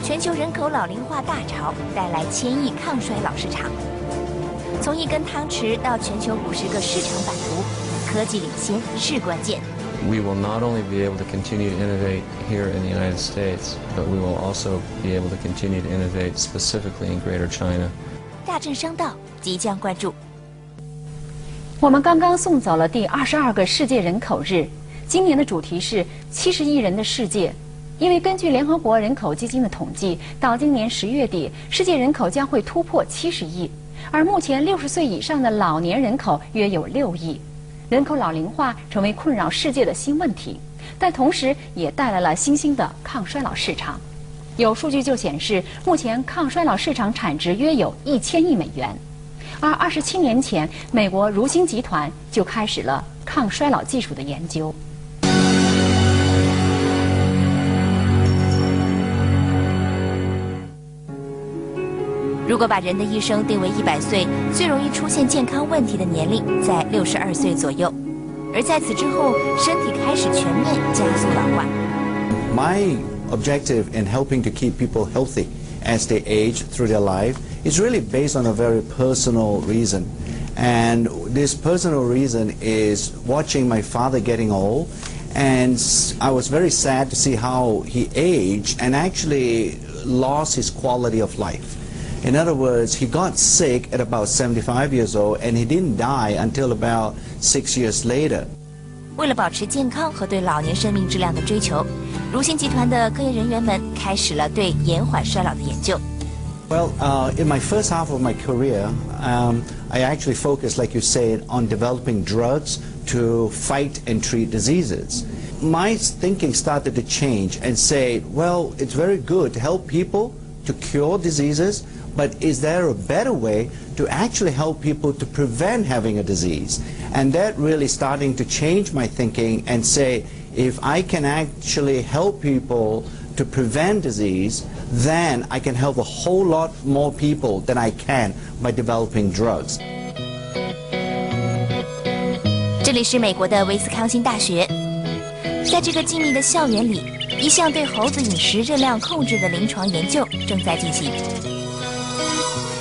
全球人口老龄化大潮带来1000亿抗衰老市场。从一根汤匙到全球50个市场版图，科技领先是关键。We will not only be able to continue to innovate here in the United States, but we will also be able to continue to innovate specifically in Greater China. 大正商道即将关注。我们刚刚送走了第22个世界人口日，今年的主题是70亿人的世界。因为根据联合国人口基金的统计，到今年10月底，世界人口将会突破70亿，而目前60岁以上的老年人口约有6亿。人口老龄化成为困扰世界的新问题，但同时也带来了新兴的抗衰老市场。有数据就显示，目前抗衰老市场产值约有1000亿美元。而27年前，美国如星集团就开始了抗衰老技术的研究。如果把人的一生定为100岁，最容易出现健康问题的年龄在62岁左右，而在此之后，身体开始全面加速老化。My objective in helping to keep people healthy as they age through their life is really based on a very personal reason. And this personal reason is watching my father getting old, and I was very sad to see how he aged and actually lost his quality of life. In other words, he got sick at about 75 years old, and he didn't die until about 6 years later. 为了保持健康和对老年生命质量的追求，如星集团的科研人员们开始了对延缓衰老的研究。Well, in my first half of my career, I actually focused, like you said, on developing drugs to fight and treat diseases. My thinking started to change and say, well, it's very good to help people to cure diseases, but is there a better way to actually help people to prevent having a disease? And that really starting to change my thinking and say, if I can actually help people to prevent disease, then I can help a whole lot more people than I can by developing drugs. 这里是美国的威斯康星大学，在这个静谧的校园里，一项对猴子饮食热量控制的临床研究正在进行。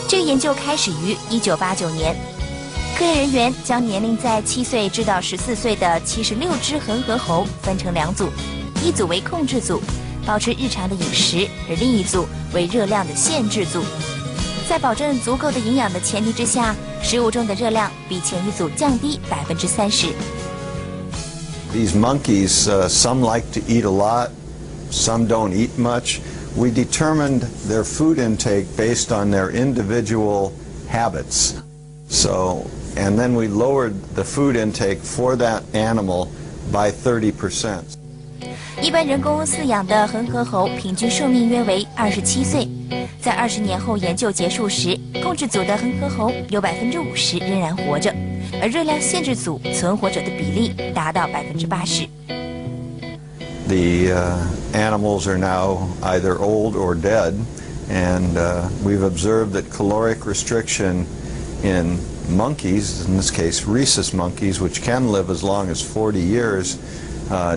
这个研究开始于1989年，科研人员将年龄在7岁至到14岁的76只恒河猴分成2组，一组为控制组，保持日常的饮食，而另一组为热量的限制组。在保证足够的营养的前提之下，食物中的热量比前一组降低30%。These monkeys, some like to eat a lot, some don't eat much. We determined their food intake based on their individual habits. So, and then we lowered the food intake for that animal by 30%. 一般人工饲养的恒河猴平均寿命约为27岁，在20年后研究结束时，控制组的恒河猴有50%仍然活着，而热量限制组存活者的比例达到80%。The animals are now either old or dead, and we've observed that caloric restriction in monkeys, in this case rhesus monkeys, which can live as long as 40 years,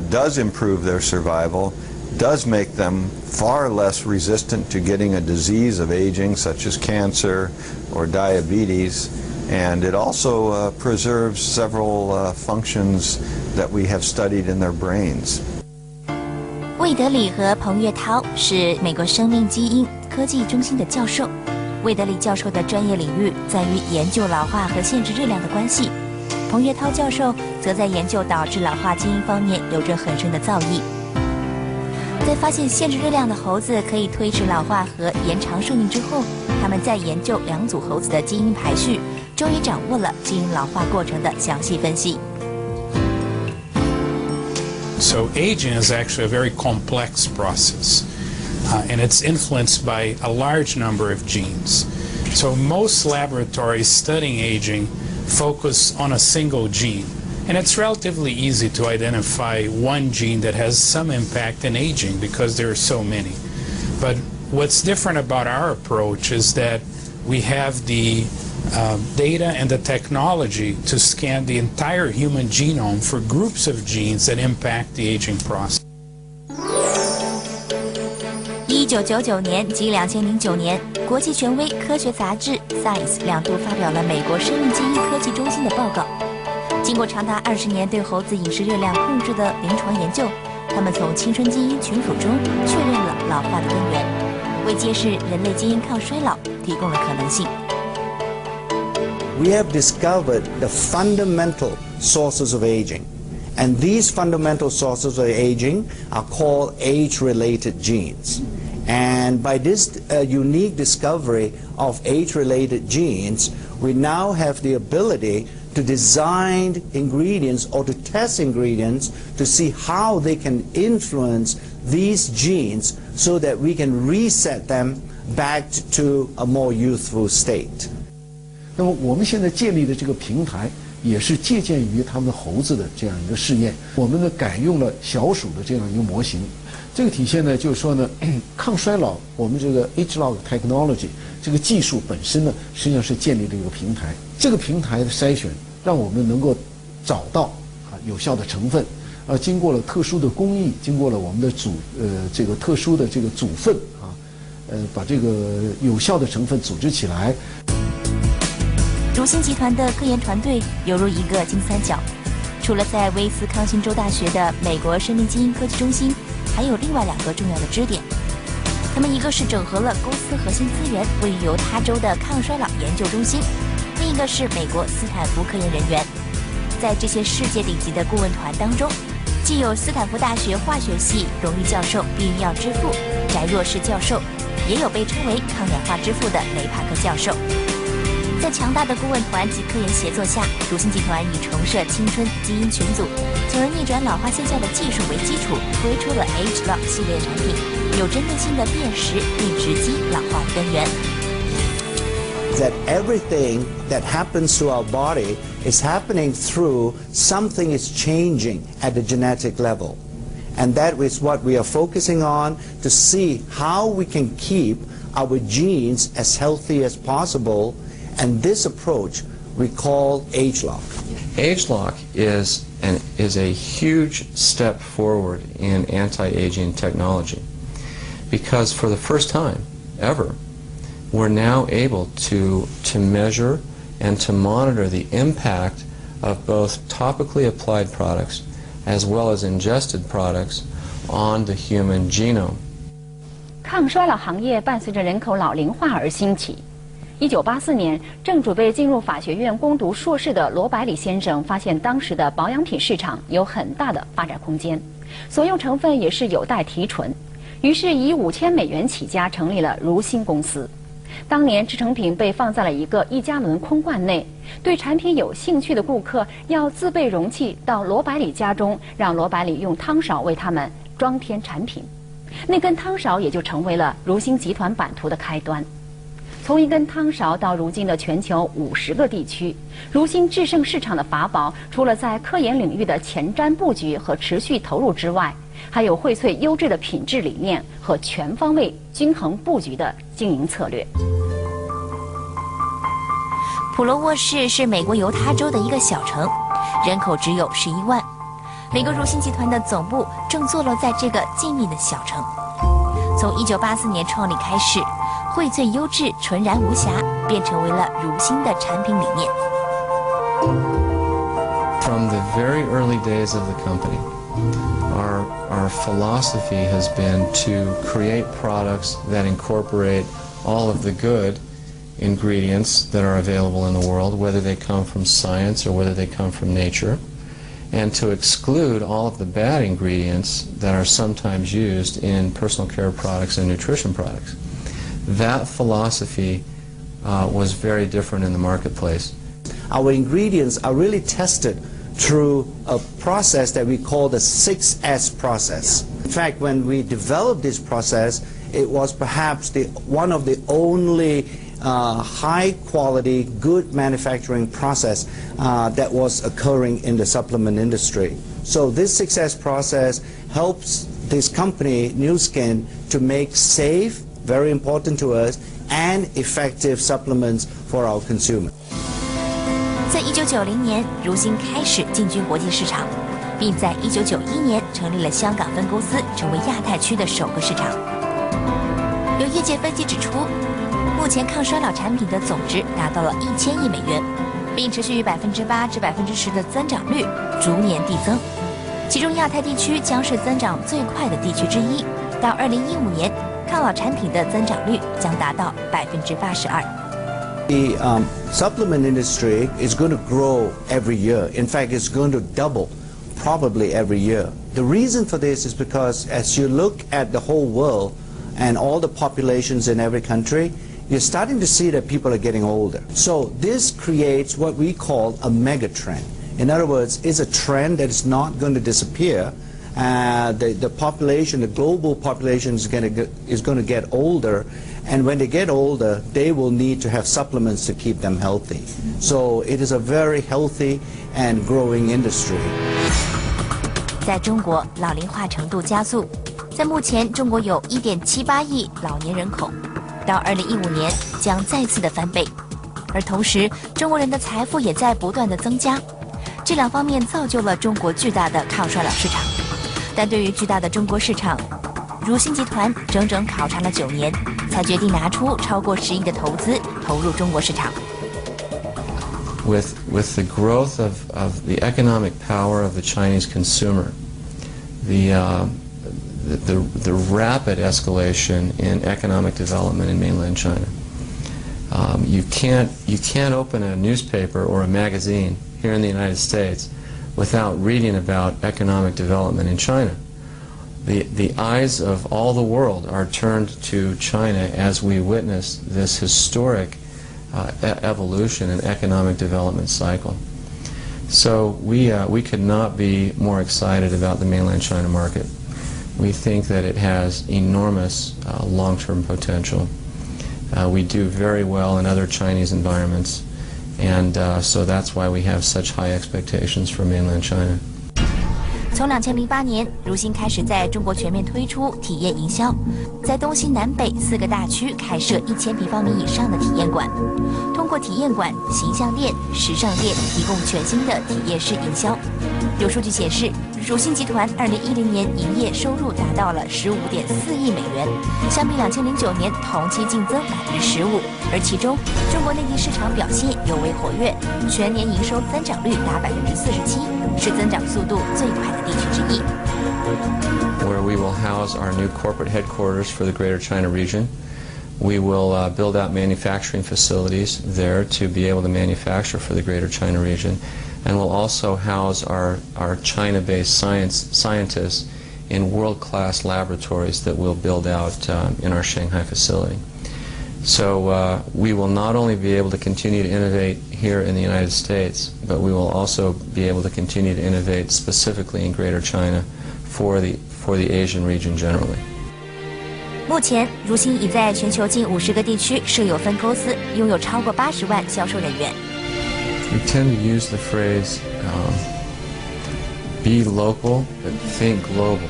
does improve their survival, does make them far less resistant to getting a disease of aging such as cancer or diabetes, and it also preserves several functions that we have studied in their brains. 魏德礼和彭岳涛是美国生命基因科技中心的教授。魏德礼教授的专业领域在于研究老化和限制热量的关系，彭岳涛教授则在研究导致老化基因方面有着很深的造诣。在发现限制热量的猴子可以推迟老化和延长寿命之后，他们在研究2组猴子的基因排序，终于掌握了基因老化过程的详细分析。So aging is actually a very complex process, and it's influenced by a large number of genes. So most laboratories studying aging focus on a single gene, and it's relatively easy to identify one gene that has some impact in aging because there are so many. But what's different about our approach is that we have the data and the technology to scan the entire human genome for groups of genes that impact the aging process. 1999年及2009年，国际权威科学杂志《Science》两度发表了美国生命基因科技中心的报告。经过长达20年对猴子饮食热量控制的临床研究，他们从青春基因群组中确认了老化的根源，为揭示人类基因抗衰老提供了可能性。We have discovered the fundamental sources of aging. And these fundamental sources of aging are called age-related genes. And by this unique discovery of age-related genes, we now have the ability to design ingredients or to test ingredients to see how they can influence these genes so that we can reset them back to a more youthful state. 那么我们现在建立的这个平台也是借鉴于他们猴子的这样一个试验，我们呢改用了小鼠的这样一个模型。这个体现呢，就是说呢，抗衰老，我们这个 ageLOC technology 这个技术本身呢，实际上是建立了一个平台。这个平台的筛选，让我们能够找到有效的成分，经过了特殊的工艺，经过了我们的这个特殊的这个组分把这个有效的成分组织起来。如新集团的科研团队犹如一个金三角，除了在威斯康星州大学的美国生命基因科技中心，还有另外2个重要的支点。他们一个是整合了公司核心资源位于犹他州的抗衰老研究中心，另一个是美国斯坦福科研人员。在这些世界顶级的顾问团当中，既有斯坦福大学化学系荣誉教授避孕药之父翟若士教授，也有被称为抗氧化之父的雷帕克教授。在强大的顾问团及科研协作下，如新集团以重设青春基因群组，从而逆转老化现象的技术为基础，推出了 ageLOC 系列产品，有针对性的辨识并直击老化的根源。That everything that happens to our body is happening through something is changing at the genetic level. And that is what we are focusing on to see how we can keep our genes as healthy as possible. And this approach we call ageLOC. ageLOC is a huge step forward in anti-aging technology because for the first time ever, we're now able to measure and to monitor the impact of both topically applied products as well as ingested products on the human genome. 抗衰老行业伴随着人口老龄化而兴起。1984年，正准备进入法学院攻读硕士的罗百里先生发现，当时的保养品市场有很大的发展空间，所用成分也是有待提纯，于是以$5000起家，成立了如新公司。当年制成品被放在了一个1加仑空罐内，对产品有兴趣的顾客要自备容器到罗百里家中，让罗百里用汤勺为他们装填产品。那根汤勺也就成为了如新集团版图的开端。从一根汤勺到如今的全球50个地区，如新制胜市场的法宝，除了在科研领域的前瞻布局和持续投入之外，还有荟萃优质的品质理念和全方位均衡布局的经营策略。普罗沃市是美国犹他州的一个小城，人口只有11万。美国如新集团的总部正坐落在这个静谧的小城。从1984年创立开始，荟萃优质、纯然无瑕，便成为了如新的产品理念。From the very early days of the company, our philosophy has been to create products that incorporate all of the good ingredients that are available in the world, whether they come from science or whether they come from nature, and to exclude all of the bad ingredients that are sometimes used in personal care products and nutrition products. That philosophy was very different in the marketplace. Our ingredients are really tested through a process that we call the 6S process. In fact, when we developed this process, it was perhaps one of the only high-quality, good manufacturing process that was occurring in the supplement industry. So this 6S process helps this company, Nu Skin, to make safe, very important to us, and effective supplements for our consumers. 在1990年，如新开始进军国际市场，并在1991年成立了香港分公司，成为亚太区的首个市场。有业界分析指出，目前抗衰老产品的总值达到了1000亿美元，并持续于8%至10%的增长率逐年递增。其中亚太地区将是增长最快的地区之一，到2015年，抗老产品的增长率将达到82%。The supplement industry is going to grow every year. In fact, it's going to double probably every year. The reason for this is because as you look at the whole world and all the populations in every country, you're starting to see that people are getting older. So this creates what we call a mega trend. In other words, it's a trend that is not going to disappear. The population, the global population is going to get older, and when they get older, they will need to have supplements to keep them healthy. So it is a very healthy and growing industry. 在中国，老龄化程度加速，在目前，中国有1.78亿老年人口，到2015年将再次的翻倍，而同时，中国人的财富也在不断的增加，这两方面造就了中国巨大的抗衰老市场。但对于巨大的中国市场，如新集团整整考察了9年，才决定拿出超过10亿的投资投入中国市场。With the growth of the economic power of the Chinese consumer, the rapid escalation in economic development in mainland China, you can't open a newspaper or a magazine here in the United States without reading about economic development in China. The eyes of all the world are turned to China as we witness this historic evolution and economic development cycle. So we could not be more excited about the mainland China market. We think that it has enormous long-term potential. We do very well in other Chinese environments, and so that's why we have such high expectations for mainland China. 从2008年，如新开始在中国全面推出体验营销，在东西南北4个大区开设1000平方米以上的体验馆，通过体验馆、形象店、时尚店提供全新的体验式营销。有数据显示，如新集团2010年营业收入达到了15.4亿美元，相比2009年同期净增15%，而其中中国内地市场表现尤为活跃，全年营收增长率达47%，是增长速度最快的地区之一。Where we will house our new corporate headquarters for the Greater China region. We will build out manufacturing facilities there to be able to manufacture for the Greater China region, and we'll also house our China-based scientists in world-class laboratories that we'll build out in our Shanghai facility. So we will not only be able to continue to innovate here in the United States, but we will also be able to continue to innovate specifically in Greater China for the Asian region generally. 目前，如新已在全球近50个地区设有分公司，拥有超过80万销售人员。We tend to use the phrase "be local but think global,"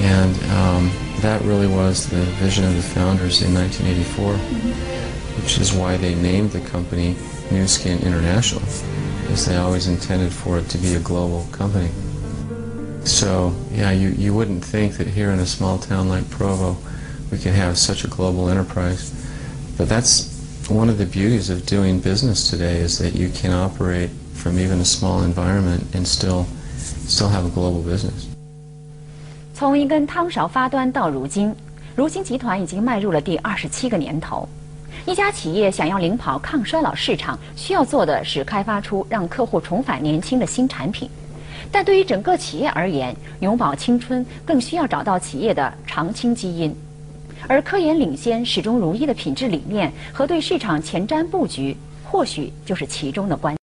and that really was the vision of the founders in 1984, which is why they named the company Nu Skin International, because they always intended for it to be a global company. So, yeah, you wouldn't think that here in a small town like Provo we could have such a global enterprise. But that's one of the beauties of doing business today, is that you can operate from even a small environment and still have a global business. 从一根汤勺发端到如今，如新集团已经迈入了第27个年头。一家企业想要领跑抗衰老市场，需要做的是开发出让客户重返年轻的新产品。但对于整个企业而言，永葆青春更需要找到企业的长青基因，而科研领先、始终如一的品质理念和对市场前瞻布局，或许就是其中的关键。